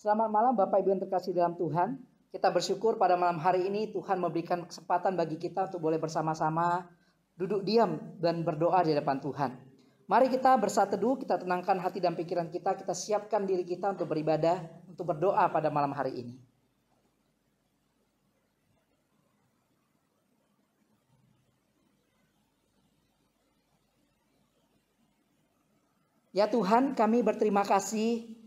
Selamat malam Bapak Ibu yang terkasih dalam Tuhan. Kita bersyukur pada malam hari ini Tuhan memberikan kesempatan bagi kita untuk boleh bersama-sama duduk diam dan berdoa di depan Tuhan. Mari kita bersatu teduh, kita tenangkan hati dan pikiran kita siapkan diri kita untuk beribadah, untuk berdoa pada malam hari ini. Ya Tuhan, kami berterima kasih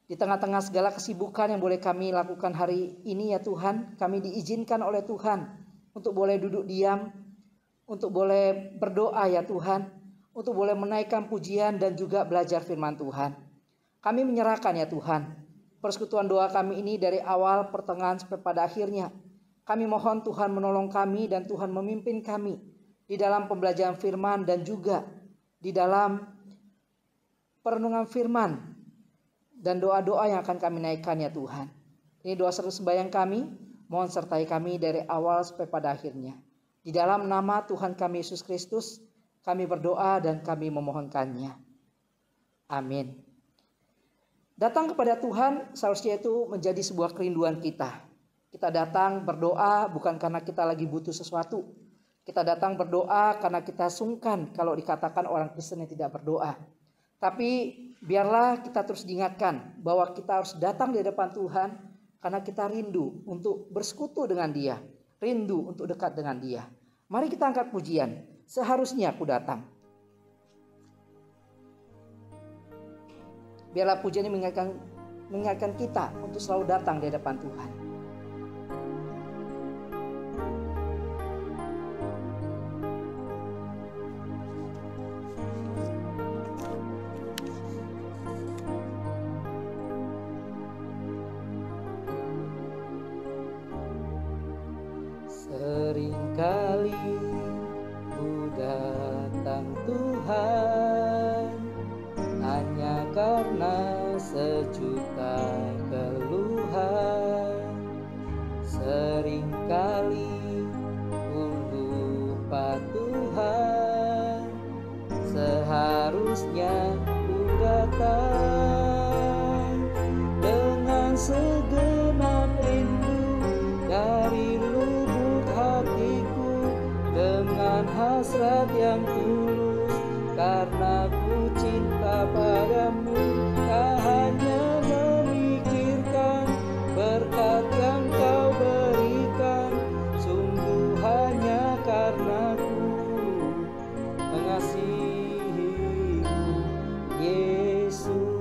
di tengah-tengah segala kesibukan yang boleh kami lakukan hari ini ya Tuhan. Kami diizinkan oleh Tuhan untuk boleh duduk diam, untuk boleh berdoa ya Tuhan, untuk boleh menaikkan pujian dan juga belajar firman Tuhan. Kami menyerahkan ya Tuhan persekutuan doa kami ini dari awal, pertengahan sampai pada akhirnya. Kami mohon Tuhan menolong kami dan Tuhan memimpin kami di dalam pembelajaran firman dan juga di dalam perenungan firman dan doa-doa yang akan kami naikkan ya Tuhan. Ini doa serta sembahyang kami, mohon sertai kami dari awal sampai pada akhirnya. Di dalam nama Tuhan kami Yesus Kristus, kami berdoa dan kami memohonkannya. Amin. Datang kepada Tuhan seharusnya itu menjadi sebuah kerinduan kita. Kita datang berdoa bukan karena kita lagi butuh sesuatu. Kita datang berdoa karena kita sungkan kalau dikatakan orang Kristen yang tidak berdoa. Tapi biarlah kita terus diingatkan bahwa kita harus datang di depan Tuhan karena kita rindu untuk bersekutu dengan Dia, rindu untuk dekat dengan Dia. Mari kita angkat pujian, seharusnya aku datang. Biarlah pujian ini mengingatkan kita untuk selalu datang di depan Tuhan. Seringkali ku datang Tuhan hanya karena sejuta keluhan. Seringkali ku lupa Tuhan, seharusnya ku datang dengan segenap rindu dari hatiku, dengan hasrat yang tulus, karena ku cinta padamu. Tak hanya memikirkan berkat yang kau berikan, sungguh hanya karena ku mengasihimu Yesus.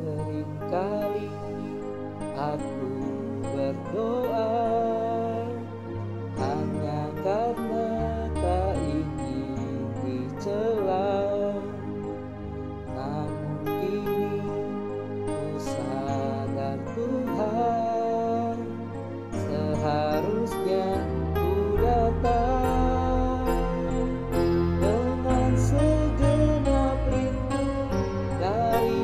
Seringkali aku berdoa hanya karena tak ingin dicela. Namun kini ku sadar Tuhan, seharusnya ku datang dengan segenap rindu dari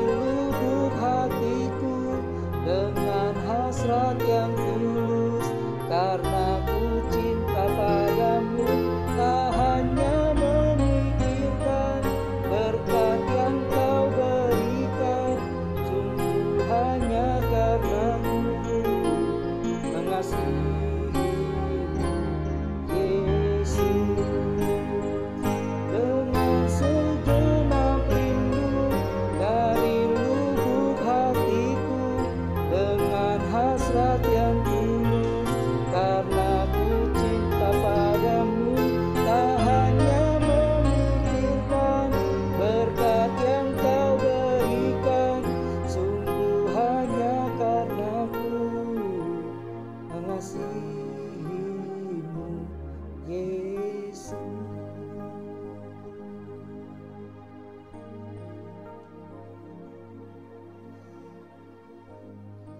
hatiku, dengan hasrat yang tulus, karena ku cinta padamu. Tak hanya memikirkan berkat yang kau berikan, sungguh hanya karena ku mengasihimu Yesus. Dengan segenap rindu dari dengan hasrat yang tulus, karena ku cinta padamu. Tak hanya memikirkan berkat yang kau berikan, sungguh hanya karena ku mengasihimu Yesus.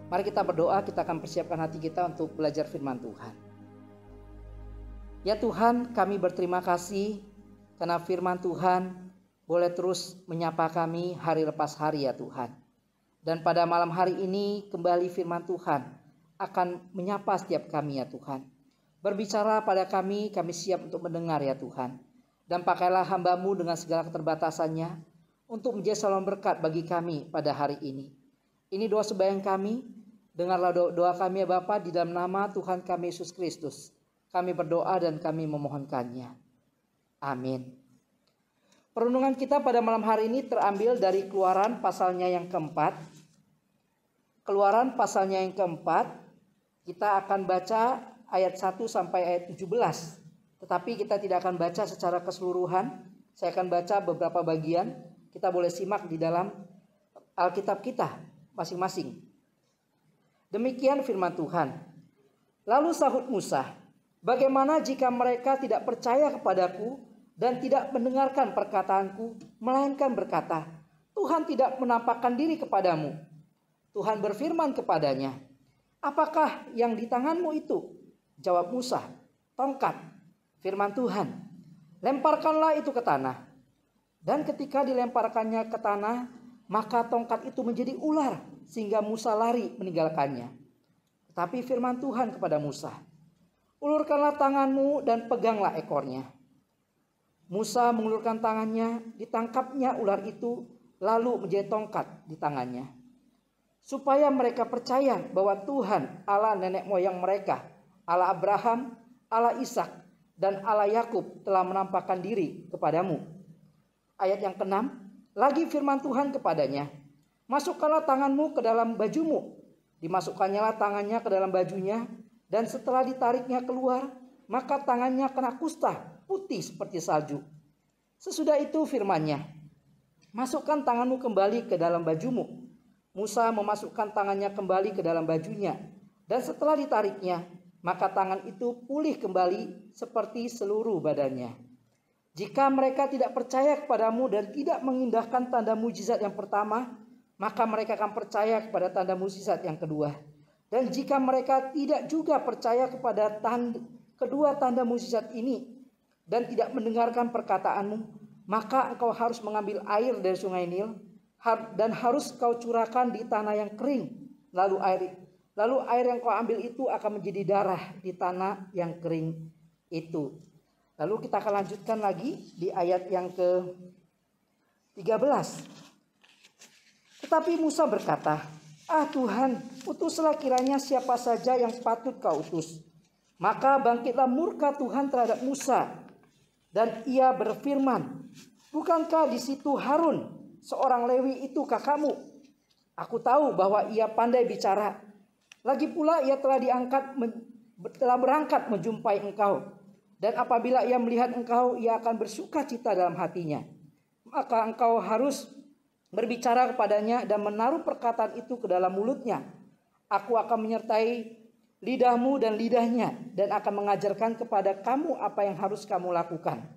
Mari kita berdoa, kita akan persiapkan hati kita untuk belajar firman Tuhan. Ya Tuhan, kami berterima kasih karena firman Tuhan boleh terus menyapa kami hari lepas hari ya Tuhan. Dan pada malam hari ini kembali firman Tuhan akan menyapa setiap kami ya Tuhan. Berbicara pada kami siap untuk mendengar ya Tuhan. Dan pakailah hamba-Mu dengan segala keterbatasannya untuk menjadi saluran berkat bagi kami pada hari ini. Ini doa sembahyang kami. Dengarlah doa kami ya Bapa, di dalam nama Tuhan kami Yesus Kristus. Kami berdoa dan kami memohonkannya. Amin. Perenungan kita pada malam hari ini terambil dari Keluaran pasalnya yang keempat. Keluaran pasalnya yang keempat, kita akan baca ayat 1 sampai ayat 17. Tetapi kita tidak akan baca secara keseluruhan. Saya akan baca beberapa bagian. Kita boleh simak di dalam Alkitab kita masing-masing. Demikian firman Tuhan. Lalu sahut Musa, bagaimana jika mereka tidak percaya kepadaku dan tidak mendengarkan perkataanku, melainkan berkata, Tuhan tidak menampakkan diri kepadamu. Tuhan berfirman kepadanya, apakah yang di tanganmu itu? Jawab Musa, tongkat. Firman Tuhan, lemparkanlah itu ke tanah. Dan ketika dilemparkannya ke tanah, maka tongkat itu menjadi ular, sehingga Musa lari meninggalkannya. Tetapi firman Tuhan kepada Musa, ulurkanlah tanganmu dan peganglah ekornya. Musa mengulurkan tangannya, ditangkapnya ular itu, lalu menjadi tongkat di tangannya. Supaya mereka percaya bahwa Tuhan Allah nenek moyang mereka, Allah Abraham, Allah Ishak, dan Allah Yakub telah menampakkan diri kepadamu. Ayat yang ke-6, lagi firman Tuhan kepadanya, masukkanlah tanganmu ke dalam bajumu. Dimasukkannya tangannya ke dalam bajunya, dan setelah ditariknya keluar, maka tangannya kena kusta, putih seperti salju. Sesudah itu firman-Nya, masukkan tanganmu kembali ke dalam bajumu. Musa memasukkan tangannya kembali ke dalam bajunya, dan setelah ditariknya, maka tangan itu pulih kembali seperti seluruh badannya. Jika mereka tidak percaya kepadamu dan tidak mengindahkan tanda mujizat yang pertama, maka mereka akan percaya kepada tanda mujizat yang kedua. Dan jika mereka tidak juga percaya kepada kedua tanda mujizat ini dan tidak mendengarkan perkataanmu, maka engkau harus mengambil air dari sungai Nil dan harus kau curahkan di tanah yang kering. Lalu air yang kau ambil itu akan menjadi darah di tanah yang kering itu. Lalu kita akan lanjutkan lagi di ayat yang ke-13. Tetapi Musa berkata, Tuhan, utuslah kiranya siapa saja yang patut kau utus. Maka bangkitlah murka Tuhan terhadap Musa. Dan ia berfirman, bukankah di situ Harun, seorang Lewi itu kakakmu? Aku tahu bahwa ia pandai bicara. Lagi pula ia telah berangkat menjumpai engkau. Dan apabila ia melihat engkau, ia akan bersuka cita dalam hatinya. Maka engkau harus berbicara kepadanya dan menaruh perkataan itu ke dalam mulutnya. Aku akan menyertai lidahmu dan lidahnya dan akan mengajarkan kepada kamu apa yang harus kamu lakukan.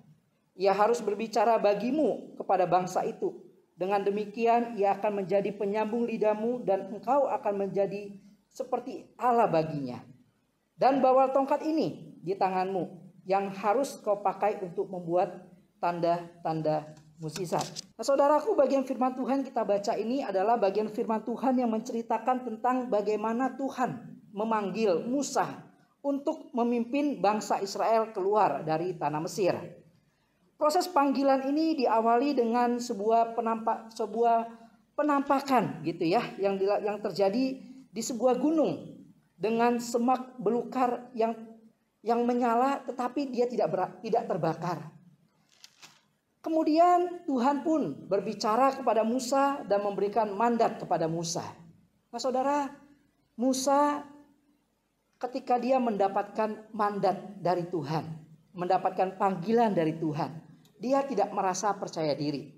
Ia harus berbicara bagimu kepada bangsa itu. Dengan demikian ia akan menjadi penyambung lidahmu dan engkau akan menjadi seperti Allah baginya. Dan bawa tongkat ini di tanganmu yang harus kau pakai untuk membuat tanda-tanda mukjizat. Nah, saudaraku, bagian firman Tuhan kita baca ini adalah bagian firman Tuhan yang menceritakan tentang bagaimana Tuhan memanggil Musa untuk memimpin bangsa Israel keluar dari tanah Mesir. Proses panggilan ini diawali dengan sebuah penampakan gitu ya, yang terjadi di sebuah gunung dengan semak belukar yang menyala tetapi dia tidak terbakar. Kemudian Tuhan pun berbicara kepada Musa dan memberikan mandat kepada Musa. Nah saudara, Musa ketika dia mendapatkan mandat dari Tuhan, mendapatkan panggilan dari Tuhan, dia tidak merasa percaya diri.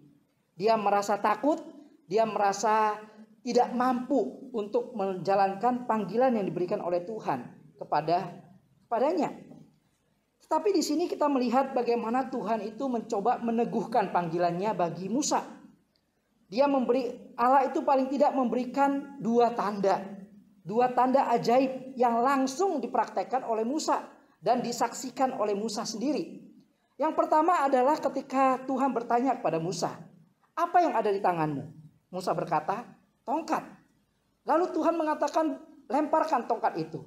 Dia merasa takut, dia merasa tidak mampu untuk menjalankan panggilan yang diberikan oleh Tuhan kepadanya. Tetapi di sini kita melihat bagaimana Tuhan itu mencoba meneguhkan panggilannya bagi Musa. Allah itu paling tidak memberikan dua tanda ajaib yang langsung dipraktekkan oleh Musa dan disaksikan oleh Musa sendiri. Yang pertama adalah ketika Tuhan bertanya kepada Musa, apa yang ada di tanganmu? Musa berkata, tongkat. Lalu Tuhan mengatakan, lemparkan tongkat itu.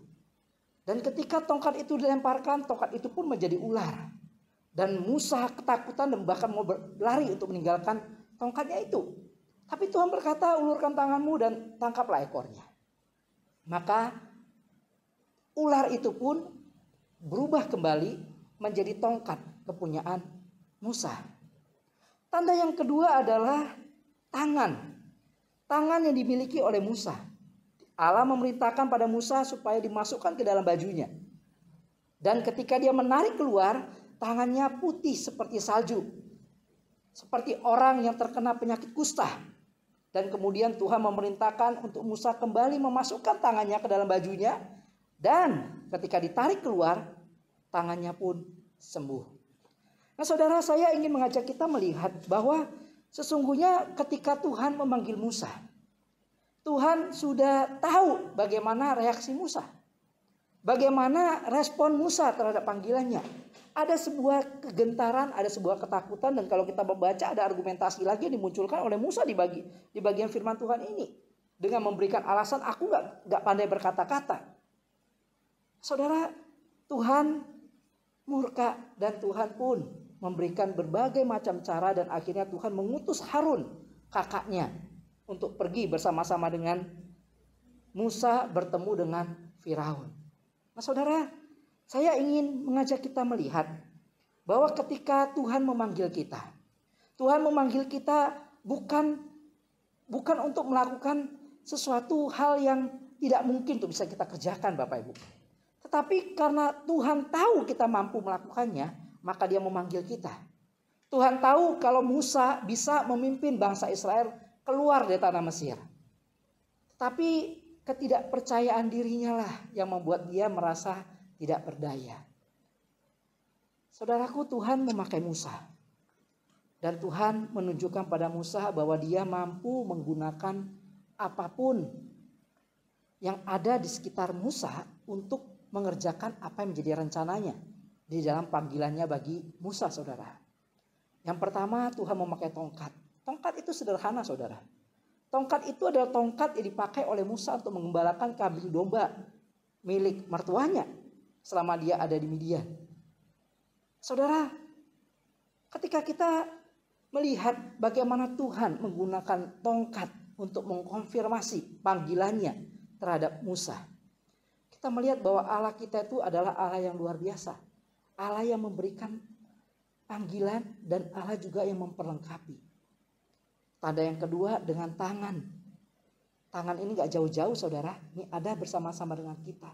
Dan ketika tongkat itu dilemparkan, tongkat itu pun menjadi ular. Dan Musa ketakutan dan bahkan mau berlari untuk meninggalkan tongkatnya itu. Tapi Tuhan berkata, ulurkan tanganmu dan tangkaplah ekornya. Maka ular itu pun berubah kembali menjadi tongkat kepunyaan Musa. Tanda yang kedua adalah tangan. Tangan yang dimiliki oleh Musa. Allah memerintahkan pada Musa supaya dimasukkan ke dalam bajunya. Dan ketika dia menarik keluar, tangannya putih seperti salju. Seperti orang yang terkena penyakit kusta. Dan kemudian Tuhan memerintahkan untuk Musa kembali memasukkan tangannya ke dalam bajunya. Dan ketika ditarik keluar, tangannya pun sembuh. Nah saudara, saya ingin mengajak kita melihat bahwa sesungguhnya ketika Tuhan memanggil Musa, Tuhan sudah tahu bagaimana reaksi Musa. Bagaimana respon Musa terhadap panggilannya. Ada sebuah kegentaran, ada sebuah ketakutan. Dan kalau kita membaca ada argumentasi lagi yang dimunculkan oleh Musa di bagian firman Tuhan ini. Dengan memberikan alasan, aku gak pandai berkata-kata. Saudara, Tuhan murka dan Tuhan pun memberikan berbagai macam cara. Dan akhirnya Tuhan mengutus Harun, kakaknya, untuk pergi bersama-sama dengan Musa bertemu dengan Firaun. Nah saudara, saya ingin mengajak kita melihat bahwa ketika Tuhan memanggil kita, Tuhan memanggil kita bukan untuk melakukan sesuatu hal yang tidak mungkin untuk bisa kita kerjakan Bapak Ibu. Tetapi karena Tuhan tahu kita mampu melakukannya, maka Dia memanggil kita. Tuhan tahu kalau Musa bisa memimpin bangsa Israel keluar dari tanah Mesir. Tapi ketidakpercayaan dirinya lah yang membuat dia merasa tidak berdaya. Saudaraku, Tuhan memakai Musa. Dan Tuhan menunjukkan pada Musa bahwa dia mampu menggunakan apapun yang ada di sekitar Musa untuk mengerjakan apa yang menjadi rencananya di dalam panggilannya bagi Musa, saudara. Yang pertama, Tuhan memakai tongkat. Tongkat itu sederhana, saudara. Tongkat itu adalah tongkat yang dipakai oleh Musa untuk mengembalakan kambing domba milik mertuanya selama dia ada di Midian. Saudara, ketika kita melihat bagaimana Tuhan menggunakan tongkat untuk mengkonfirmasi panggilannya terhadap Musa, kita melihat bahwa Allah kita itu adalah Allah yang luar biasa. Allah yang memberikan panggilan dan Allah juga yang memperlengkapi. Tanda yang kedua dengan tangan. Tangan ini gak jauh-jauh saudara. Ini ada bersama-sama dengan kita.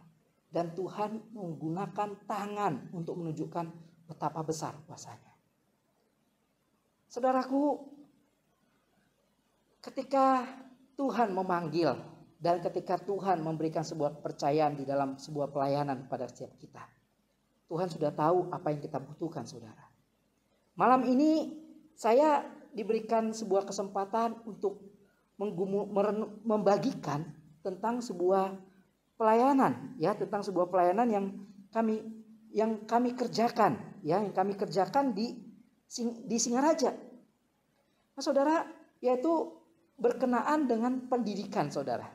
Dan Tuhan menggunakan tangan untuk menunjukkan betapa besar kuasanya. Saudaraku, ketika Tuhan memanggil dan ketika Tuhan memberikan sebuah kepercayaan di dalam sebuah pelayanan pada setiap kita, Tuhan sudah tahu apa yang kita butuhkan, saudara. Malam ini saya diberikan sebuah kesempatan untuk membagikan tentang sebuah pelayanan, ya, tentang sebuah pelayanan yang kami kerjakan, ya, yang kami kerjakan di Singaraja. Nah, saudara, yaitu berkenaan dengan pendidikan, saudara.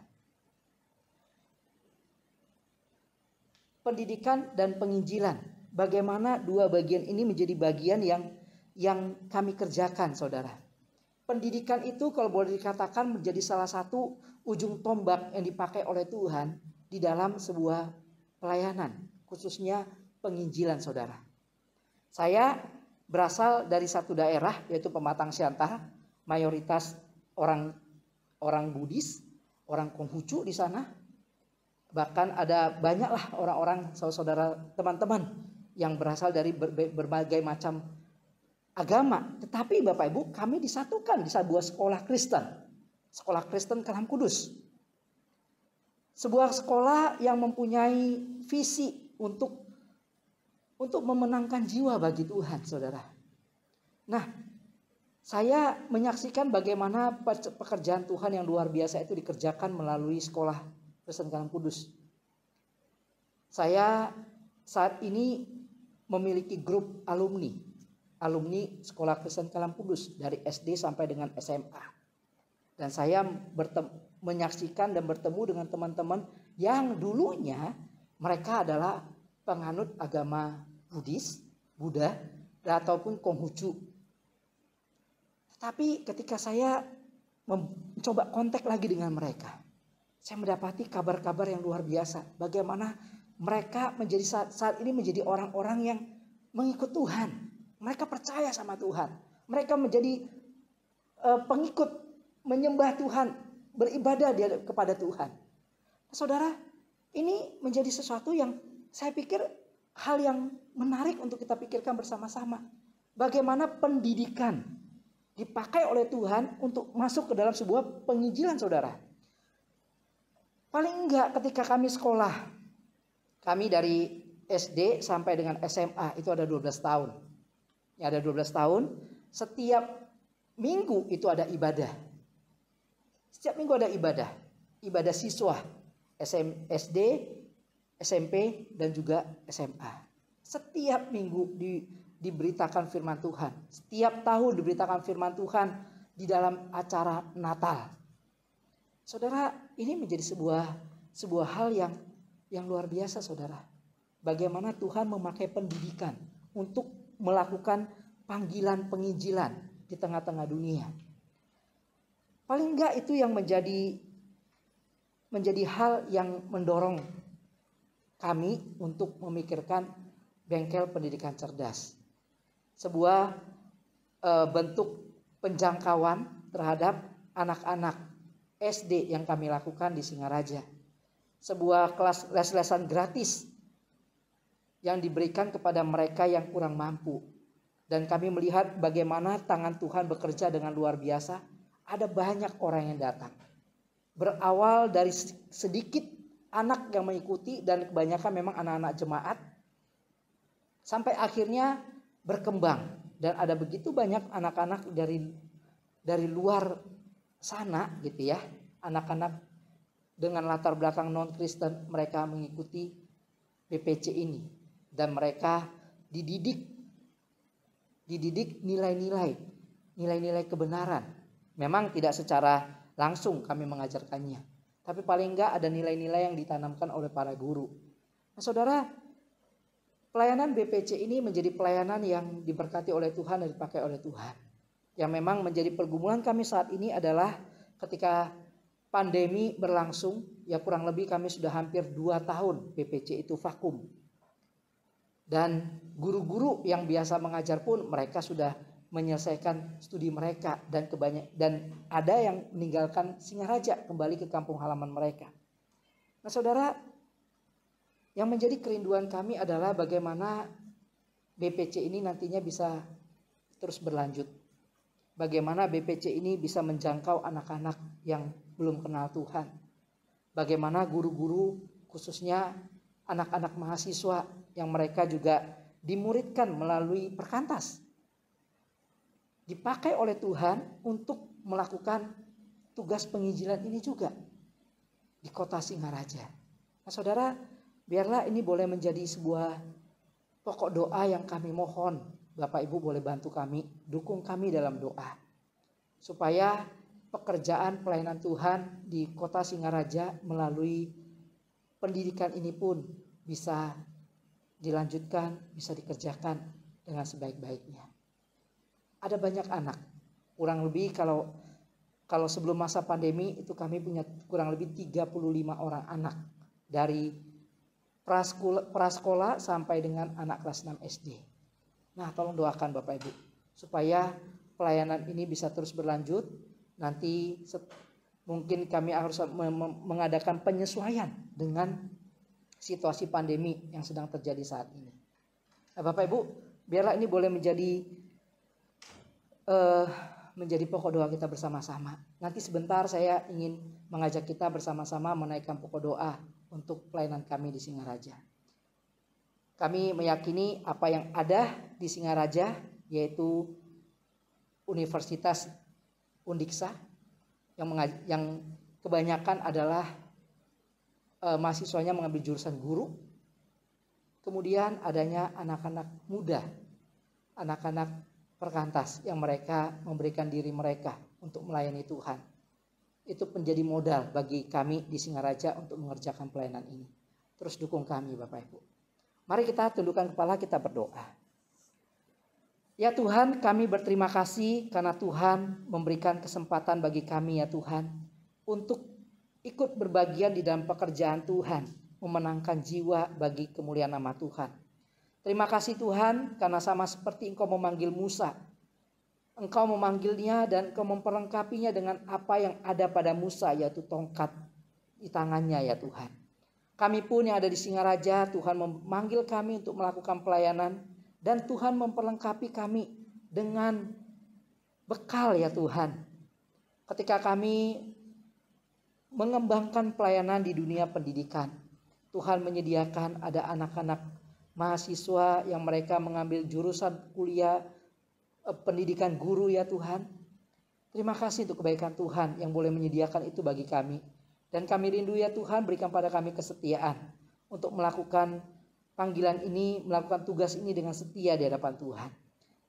Pendidikan dan penginjilan. Bagaimana dua bagian ini menjadi bagian yang kami kerjakan, saudara. Pendidikan itu kalau boleh dikatakan menjadi salah satu ujung tombak yang dipakai oleh Tuhan di dalam sebuah pelayanan, khususnya penginjilan, saudara. Saya berasal dari satu daerah yaitu Pematang Siantar, mayoritas orang Buddhis, orang Konghucu di sana. Bahkan ada banyaklah orang-orang saudara teman-teman yang berasal dari berbagai macam agama. Tetapi Bapak Ibu, kami disatukan di sebuah sekolah Kristen. Sekolah Kristen Kalam Kudus. Sebuah sekolah yang mempunyai visi untuk memenangkan jiwa bagi Tuhan, saudara. Nah, saya menyaksikan bagaimana pekerjaan Tuhan yang luar biasa itu dikerjakan melalui sekolah Kristen Kalam Kudus. Saya saat ini memiliki grup alumni sekolah Kristen Kalam Kudus dari SD sampai dengan SMA. Dan saya menyaksikan dan bertemu dengan teman-teman yang dulunya mereka adalah penganut agama Buddha ataupun Konghucu. Tapi ketika saya mencoba kontak lagi dengan mereka, saya mendapati kabar-kabar yang luar biasa. Bagaimana mereka menjadi saat ini menjadi orang-orang yang mengikut Tuhan. Mereka percaya sama Tuhan. Mereka menjadi pengikut, menyembah Tuhan, beribadah kepada Tuhan. Saudara, ini menjadi sesuatu yang saya pikir hal yang menarik untuk kita pikirkan bersama-sama. Bagaimana pendidikan dipakai oleh Tuhan untuk masuk ke dalam sebuah penginjilan, saudara. Paling enggak ketika kami sekolah, kami dari SD sampai dengan SMA itu ada 12 tahun. Ya, ada 12 tahun, setiap minggu itu ada ibadah. Setiap minggu ada ibadah. Ibadah siswa SD, SMP dan juga SMA. Setiap minggu diberitakan firman Tuhan. Setiap tahun diberitakan firman Tuhan di dalam acara Natal. Saudara, ini menjadi sebuah hal yang luar biasa, saudara. Bagaimana Tuhan memakai pendidikan untuk melakukan panggilan penginjilan di tengah-tengah dunia. Paling enggak itu yang menjadi hal yang mendorong kami untuk memikirkan bengkel pendidikan cerdas. Sebuah bentuk penjangkauan terhadap anak-anak SD yang kami lakukan di Singaraja. Sebuah kelas les-lesan gratis yang diberikan kepada mereka yang kurang mampu. Dan kami melihat bagaimana tangan Tuhan bekerja dengan luar biasa. Ada banyak orang yang datang. Berawal dari sedikit anak yang mengikuti dan kebanyakan memang anak-anak jemaat. Sampai akhirnya berkembang. Dan ada begitu banyak anak-anak dari luar sana gitu ya. Anak-anak dengan latar belakang non-Kristen, mereka mengikuti BPC ini. Dan mereka dididik nilai-nilai kebenaran. Memang tidak secara langsung kami mengajarkannya, tapi paling enggak ada nilai-nilai yang ditanamkan oleh para guru. Nah, saudara, pelayanan BPC ini menjadi pelayanan yang diberkati oleh Tuhan dan dipakai oleh Tuhan. Yang memang menjadi pergumulan kami saat ini adalah ketika pandemi berlangsung, ya kurang lebih kami sudah hampir 2 tahun BPC itu vakum. Dan guru-guru yang biasa mengajar pun mereka sudah menyelesaikan studi mereka dan ada yang meninggalkan Singaraja kembali ke kampung halaman mereka. Nah, saudara, yang menjadi kerinduan kami adalah bagaimana BPC ini nantinya bisa terus berlanjut. Bagaimana BPC ini bisa menjangkau anak-anak yang belum kenal Tuhan. Bagaimana guru-guru khususnya anak-anak mahasiswa yang mereka juga dimuridkan melalui perkantas. Dipakai oleh Tuhan untuk melakukan tugas penginjilan ini juga di kota Singaraja. Nah, saudara, biarlah ini boleh menjadi sebuah pokok doa yang kami mohon. Bapak Ibu boleh bantu kami, dukung kami dalam doa. Supaya pekerjaan pelayanan Tuhan di kota Singaraja melalui pendidikan ini pun bisa dilanjutkan, bisa dikerjakan dengan sebaik-baiknya. Ada banyak anak, kurang lebih kalau sebelum masa pandemi itu kami punya kurang lebih 35 orang anak dari prasekolah sampai dengan anak kelas 6 SD. Nah, tolong doakan Bapak Ibu supaya pelayanan ini bisa terus berlanjut. Nanti mungkin kami harus mengadakan penyesuaian dengan situasi pandemi yang sedang terjadi saat ini. Nah, Bapak Ibu, biarlah ini boleh menjadi pokok doa kita bersama-sama. Nanti sebentar saya ingin mengajak kita bersama-sama menaikkan pokok doa untuk pelayanan kami di Singaraja. Kami meyakini apa yang ada di Singaraja, yaitu Universitas Undiksa yang kebanyakan adalah mahasiswanya mengambil jurusan guru. Kemudian adanya anak-anak muda, anak-anak perkantas yang mereka memberikan diri mereka untuk melayani Tuhan. itu menjadi modal bagi kami di Singaraja untuk mengerjakan pelayanan ini. Terus dukung kami Bapak Ibu. Mari kita tundukkan kepala, kita berdoa. Ya Tuhan, kami berterima kasih karena Tuhan memberikan kesempatan bagi kami ya Tuhan untuk ikut berbagian di dalam pekerjaan Tuhan, memenangkan jiwa bagi kemuliaan nama Tuhan. Terima kasih Tuhan karena sama seperti Engkau memanggil Musa, Engkau memanggilnya dan Engkau memperlengkapinya dengan apa yang ada pada Musa, yaitu tongkat di tangannya ya Tuhan. Kami pun yang ada di Singaraja, Tuhan memanggil kami untuk melakukan pelayanan dan Tuhan memperlengkapi kami dengan bekal ya Tuhan. Ketika kami mengembangkan pelayanan di dunia pendidikan, Tuhan menyediakan ada anak-anak mahasiswa yang mereka mengambil jurusan kuliah pendidikan guru ya Tuhan. Terima kasih untuk kebaikan Tuhan yang boleh menyediakan itu bagi kami. Dan kami rindu ya Tuhan, berikan pada kami kesetiaan untuk melakukan panggilan ini, melakukan tugas ini dengan setia di hadapan Tuhan.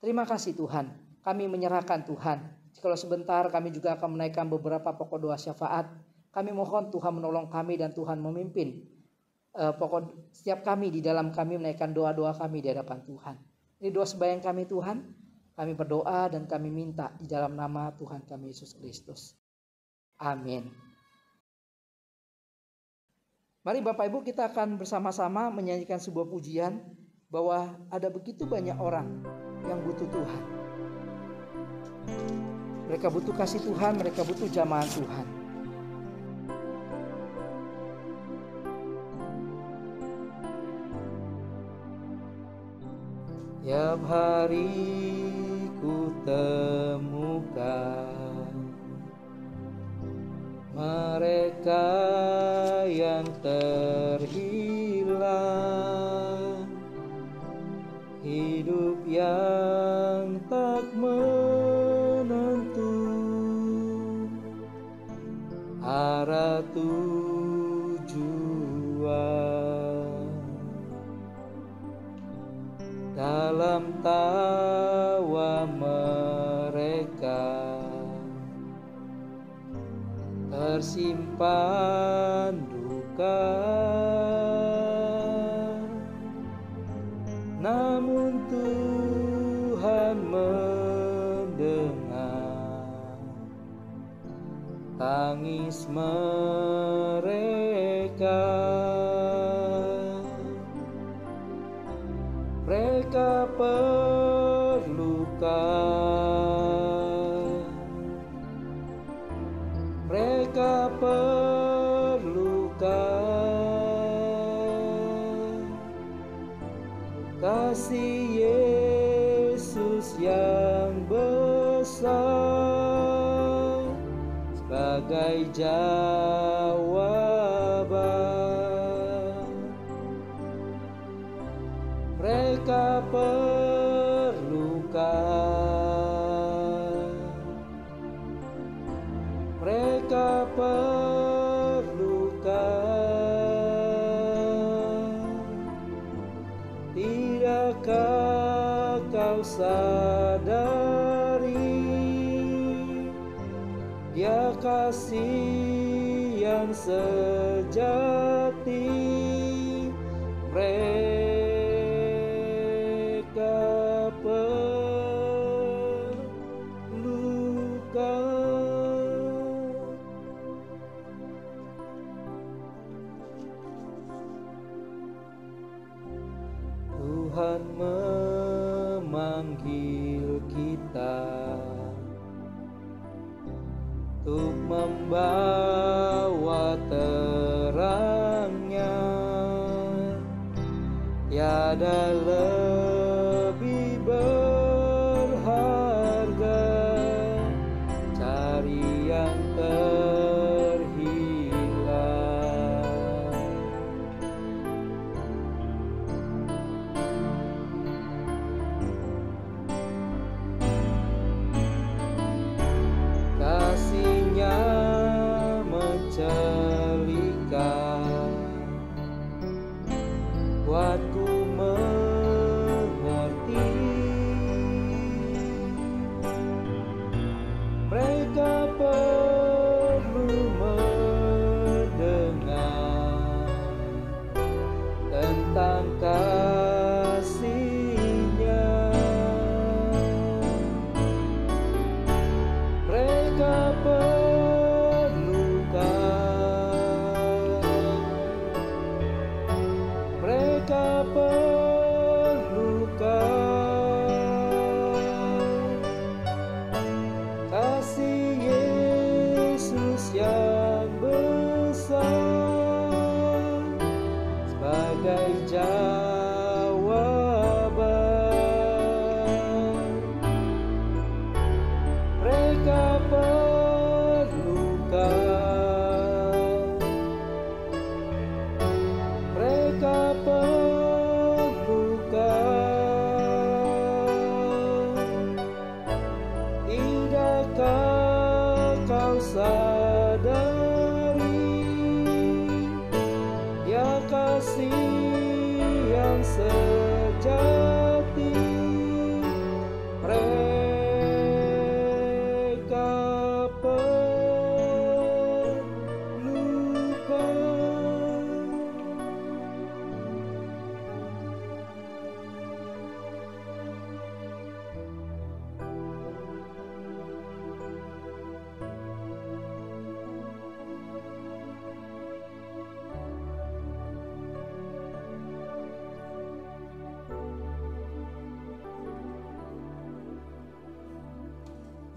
Terima kasih Tuhan, kami menyerahkan Tuhan. Jikalau sebentar kami juga akan menaikkan beberapa pokok doa syafaat. Kami mohon Tuhan menolong kami dan Tuhan memimpin pokok setiap kami di dalam kami menaikkan doa-doa kami di hadapan Tuhan. Ini doa sembahyang kami Tuhan. Kami berdoa dan kami minta di dalam nama Tuhan kami Yesus Kristus. Amin. Mari Bapak Ibu kita akan bersama-sama menyanyikan sebuah pujian bahwa ada begitu banyak orang yang butuh Tuhan. Mereka butuh kasih Tuhan, mereka butuh jamahan Tuhan. Tiap hari ku temukan mereka yang terhilang, hidup yang tak menentu, arah tujuan, dalam tawa mereka tersimpan duka, namun Tuhan mendengar tangis mereka. Mereka perlukan, mereka perlukan kasih Yesus yang besar sebagai jawaban. Mereka perlukan, mereka perlukan. Tidakkah kau sadari Dia kasih yang sejati? Mereka perlukan. Tuhan memanggil kita untuk membawa terangnya. Tiada lebih berharga, cari yang terhilang. Kasih-Nya mencelikan, kuatku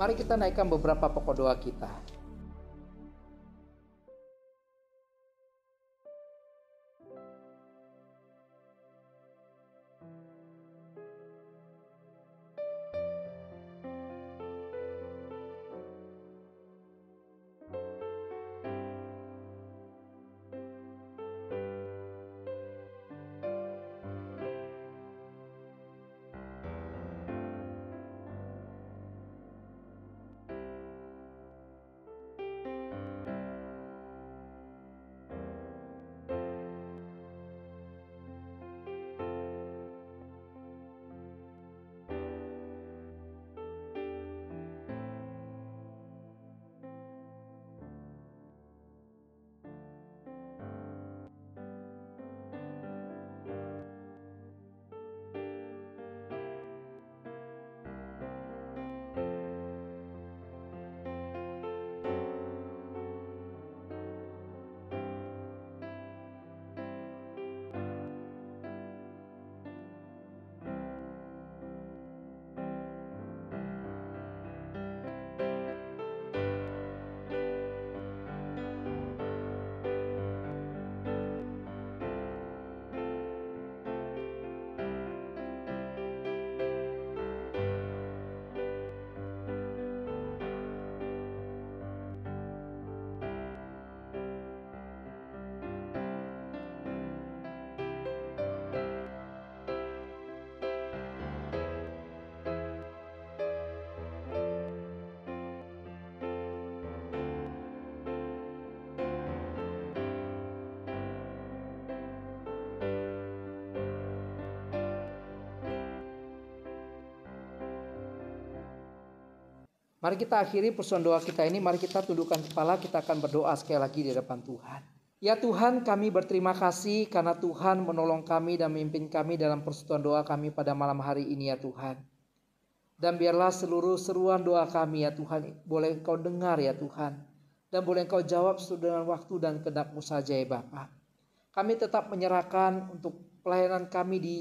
Mari kita naikkan beberapa pokok doa kita. Mari kita akhiri persoalan doa kita ini. Mari kita tundukkan kepala, kita akan berdoa sekali lagi di depan Tuhan. Ya Tuhan, kami berterima kasih karena Tuhan menolong kami dan memimpin kami dalam persekutuan doa kami pada malam hari ini ya Tuhan. Dan biarlah seluruh seruan doa kami ya Tuhan boleh Engkau dengar ya Tuhan. Dan boleh Engkau jawab sesuai dengan waktu dan kehendak-Mu saja ya Bapa. Kami tetap menyerahkan untuk pelayanan kami di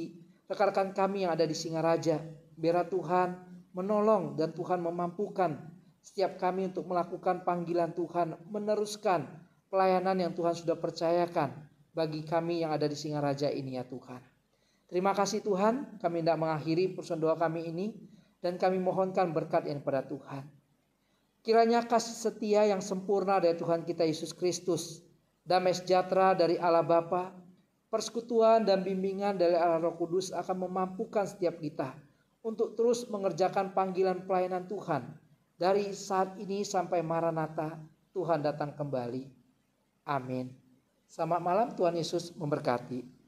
rekan-rekan kami yang ada di Singaraja. Biarlah Tuhan menolong dan Tuhan memampukan setiap kami untuk melakukan panggilan Tuhan, meneruskan pelayanan yang Tuhan sudah percayakan bagi kami yang ada di Singaraja ini ya Tuhan. Terima kasih Tuhan, kami hendak mengakhiri persoalan doa kami ini dan kami mohonkan berkat yang pada Tuhan. Kiranya kasih setia yang sempurna dari Tuhan kita Yesus Kristus, damai sejahtera dari Allah Bapa, persekutuan dan bimbingan dari Allah Roh Kudus akan memampukan setiap kita untuk terus mengerjakan panggilan pelayanan Tuhan dari saat ini sampai Maranatha Tuhan datang kembali. Amin. Selamat malam, Tuhan Yesus memberkati.